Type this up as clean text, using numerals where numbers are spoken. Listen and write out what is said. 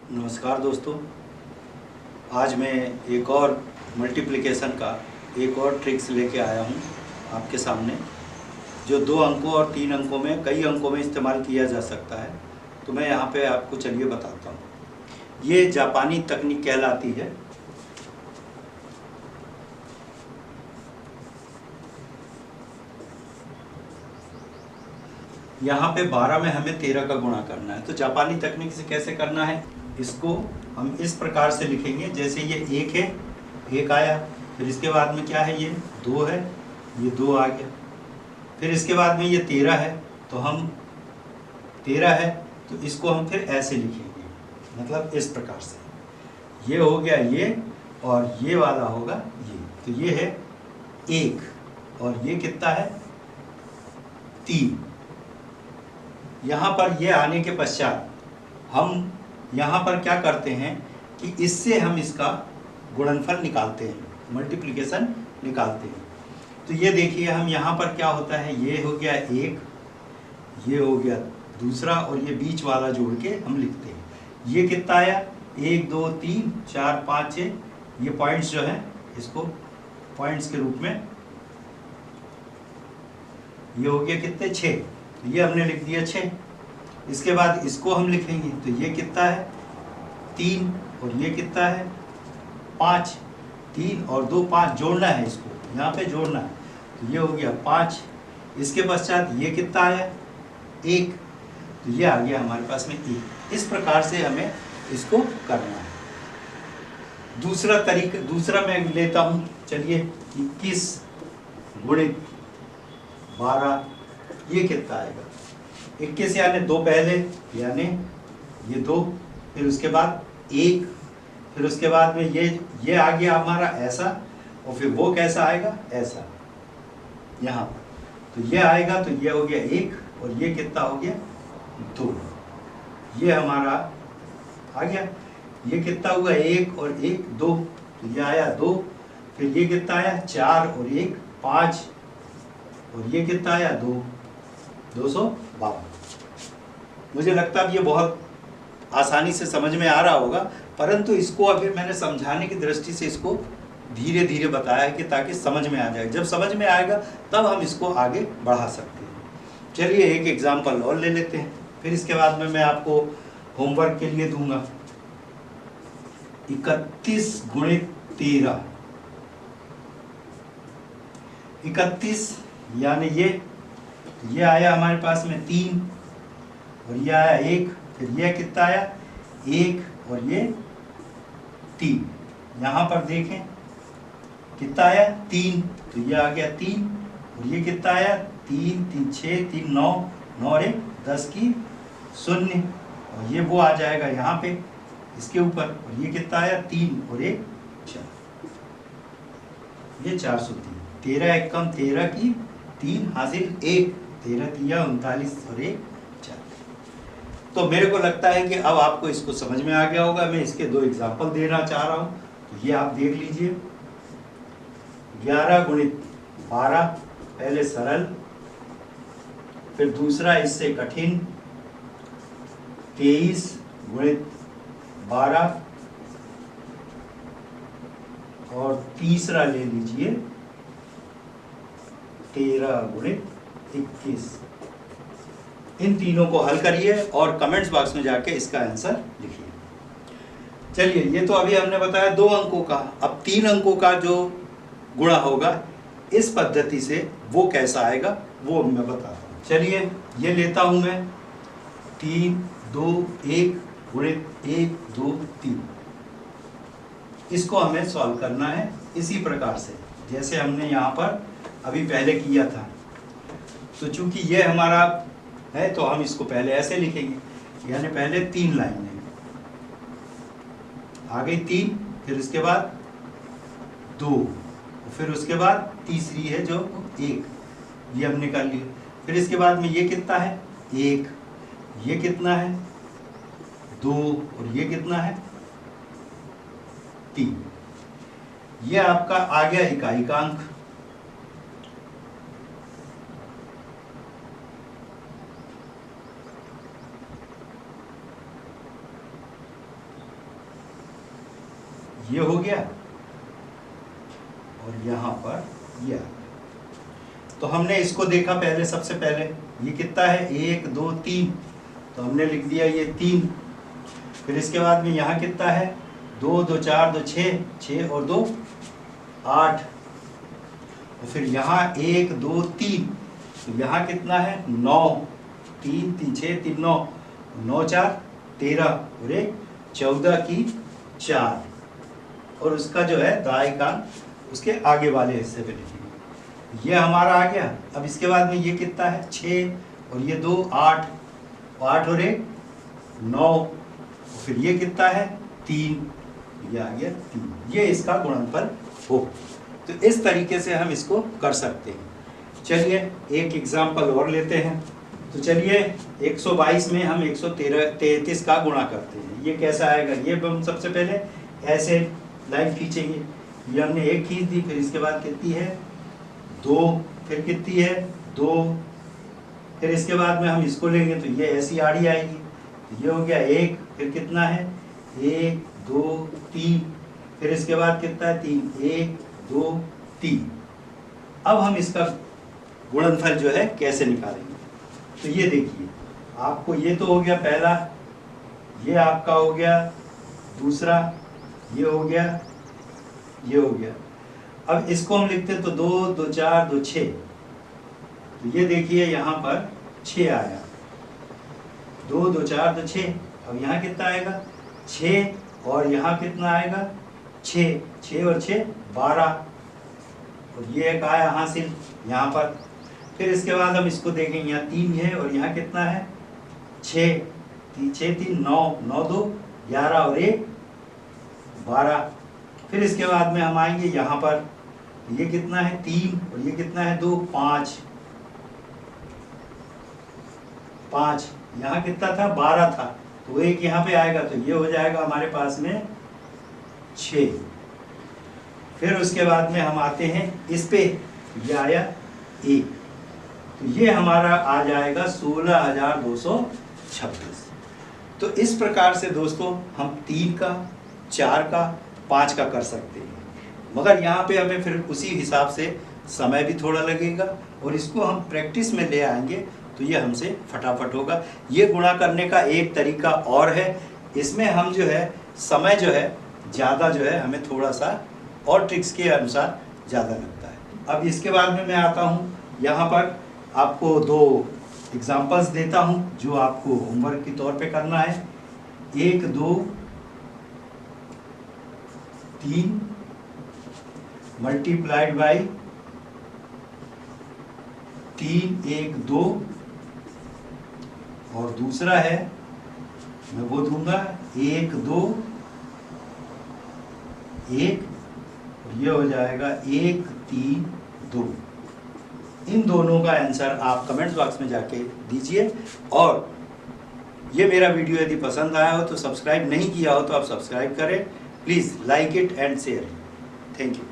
नमस्कार दोस्तों। आज मैं एक और मल्टीप्लिकेशन का एक और ट्रिक्स लेके आया हूँ आपके सामने, जो 2 अंकों और 3 अंकों में कई अंकों में इस्तेमाल किया जा सकता है। तो मैं यहाँ पे आपको चलिए बताता हूँ। ये जापानी तकनीक कहलाती है। यहाँ पे 12 में हमें 13 का गुणा करना है। तो जापानी तकनीक से कैसे करना है, इसको हम इस प्रकार से लिखेंगे। जैसे ये 1 है, 1 आया, फिर इसके बाद में क्या है, ये 2 है, ये 2 आ गया। फिर इसके बाद में ये 13 है, तो हम 13 है तो इसको हम फिर ऐसे लिखेंगे, मतलब इस प्रकार से। ये हो गया ये, और ये वाला होगा ये। तो ये है 1, और ये कितना है 3। यहाँ पर ये आने के पश्चात हम यहाँ पर क्या करते हैं कि इससे हम इसका गुणनफल निकालते हैं, मल्टीप्लिकेशन निकालते हैं। तो ये देखिए, हम यहाँ पर क्या होता है, ये हो गया 1, ये हो गया दूसरा, और ये बीच वाला जोड़ के हम लिखते हैं। ये कितना आया, 1 2 3 4 5 6। ये पॉइंट्स जो हैं, इसको पॉइंट्स के रूप में, ये हो गया कितने 6। ये हमने लिख दिया 6। इसके बाद इसको हम लिखेंगे, तो ये कितना है 3, और ये कितना है 5। 3 और 2 5 जोड़ना है, इसको यहाँ पे जोड़ना है। तो ये हो गया 5। इसके पश्चात ये कितना आया 1, तो ये आ गया हमारे पास में 1। इस प्रकार से हमें इसको करना है। दूसरा मैं लेता हूँ, चलिए 21 गुणित 12, ये कितना आएगा 21 यानी 2 पहले, यानी ये 2, फिर उसके बाद 1, फिर उसके बाद में ये आ गया हमारा ऐसा, और फिर वो कैसा आएगा ऐसा यहाँ पर। तो ये आएगा, तो ये हो गया 1, और ये कितना हो गया 2। ये हमारा आ गया। ये कितना हुआ 1 और 1 2, तो ये आया 2। फिर ये कितना आया 4 और 1 5, और ये कितना आया 2, 252। मुझे लगता है ये बहुत आसानी से समझ में आ रहा होगा, परंतु इसको अभी मैंने समझाने की दृष्टि से इसको धीरे धीरे बताया है कि ताकि समझ में आ जाए। जब समझ में आएगा तब हम इसको आगे बढ़ा सकते हैं। चलिए एक एग्जाम्पल और ले लेते हैं, फिर इसके बाद में मैं आपको होमवर्क के लिए दूंगा। 31 गुणित 13, 31 यानी ये आया हमारे पास में 3, और ये आया 1, फिर ये कितना आया 1, और ये 3। यहाँ पर देखें कितना आया 3, तो ये आ गया 3, और ये कितना आया 3 3 6 3 9, 9 और 1 10 की 0, और ये वो आ जाएगा यहाँ पे इसके ऊपर। और ये कितना आया 3 और 1 4, ये 403। 13 एकम 13 की 3 हासिल 1, 13 3 39 और 1 4। तो मेरे को लगता है कि अब आपको इसको समझ में आ गया होगा। मैं इसके 2 एग्जाम्पल देना चाह रहा हूँ, तो ये आप देख लीजिए। 11 गुणित 12, पहले सरल, फिर दूसरा इससे कठिन 23 गुणित 12, और तीसरा ले लीजिए 13 गुणित 21। इन तीनों को हल करिए और कमेंट्स बॉक्स में जाके इसका आंसर लिखिए। चलिए, ये तो अभी हमने बताया 2 अंकों का। अब 3 अंकों का जो गुणा होगा इस पद्धति से, वो कैसा आएगा वो मैं बताता हूँ। चलिए ये लेता हूँ मैं 3 2 1 गुणित 1 2 3। इसको हमें सॉल्व करना है इसी प्रकार से जैसे हमने यहाँ पर अभी पहले किया था। तो चूंकि ये हमारा है, तो हम इसको पहले ऐसे लिखेंगे, यानी पहले 3 लाइनें आ गई 3, फिर उसके बाद 2, फिर उसके बाद तीसरी है जो 1, ये हमने कर लिया। फिर इसके बाद में ये कितना है 1, ये कितना है 2, और ये कितना है 3। ये आपका आ गया इकाई का अंक। ये हो गया और यहाँ पर ये आ गया। तो हमने इसको देखा पहले, सबसे पहले ये कितना है 1 2 3, तो हमने लिख दिया ये 3। फिर इसके बाद में यहाँ कितना है 2 2 4 2 6, 6 और 2 8। और फिर यहाँ 1 2 3, तो यहाँ कितना है 9, 3 3 6 3 9, 9 4 13 और 1 14 की 4। और उसका जो है दाएं कान उसके आगे वाले हिस्से पे लिखिए। ये हमारा आ गया। अब इसके बाद में ये कितना है 6 और ये 2 8, 8 और 1 9, फिर ये कितना है 3, ये आ गया 3। ये इसका गुणनफल हो। तो इस तरीके से हम इसको कर सकते हैं। चलिए एक एग्जाम्पल और लेते हैं। तो चलिए 122 में हम 133 का गुणा करते हैं। ये कैसा आएगा, ये हम सबसे पहले ऐसे लाइन खींचेंगे। ये हमने 1 खींच दी, फिर इसके बाद कितनी है 2, फिर कितनी है 2, फिर इसके बाद में हम इसको लेंगे तो ये ऐसी आड़ी आएगी। तो ये हो गया 1, फिर कितना है 1 2 3, फिर इसके बाद कितना है 3, 1 2 3। अब हम इसका गुणनफल जो है कैसे निकालेंगे। तो ये देखिए, आपको ये तो हो गया पहला, ये आपका हो गया दूसरा, ये हो गया, ये हो गया। अब इसको हम लिखते हैं तो 2 2 4 2 6। तो ये देखिए यहाँ पर 6 आया, 2 2 4 2 6। अब यहाँ कितना आएगा 6 और यहाँ कितना आएगा 6, 6 और 6 12। और ये एक आया हासिल यहाँ पर। फिर इसके बाद हम इसको देखेंगे, यहाँ 3 है और यहाँ कितना है 6, 6 3 9, 9 2 11 और 1 12। फिर इसके बाद में हम आएंगे यहाँ पर, ये कितना है 3 और ये कितना है 2 5, 5। यहाँ कितना था 12 था, तो एक यहाँ पे आएगा, तो ये हो जाएगा हमारे पास में 6। फिर उसके बाद में हम आते हैं इस पे, ये आया 1, तो ये हमारा आ जाएगा 16,226। तो इस प्रकार से दोस्तों हम 3 का 4 का 5 का कर सकते हैं। मगर यहाँ पे हमें फिर उसी हिसाब से समय भी थोड़ा लगेगा, और इसको हम प्रैक्टिस में ले आएंगे तो ये हमसे फटाफट होगा। ये गुणा करने का एक तरीका और है, इसमें हम जो है समय जो है ज़्यादा जो है हमें थोड़ा सा और ट्रिक्स के अनुसार ज़्यादा लगता है। अब इसके बाद में मैं आता हूँ यहाँ पर, आपको 2 एग्जाम्पल्स देता हूँ जो आपको होमवर्क के तौर पे करना है। 1 2 3 मल्टीप्लाइड बाई 3 1 2, और दूसरा है मैं वो दूंगा 1 2 1, ये हो जाएगा 1 3 2। इन दोनों का आंसर आप कमेंट्स बॉक्स में जाके दीजिए। और ये मेरा वीडियो यदि पसंद आया हो तो सब्सक्राइब नहीं किया हो तो आप सब्सक्राइब करें। Please like it and share. Thank you.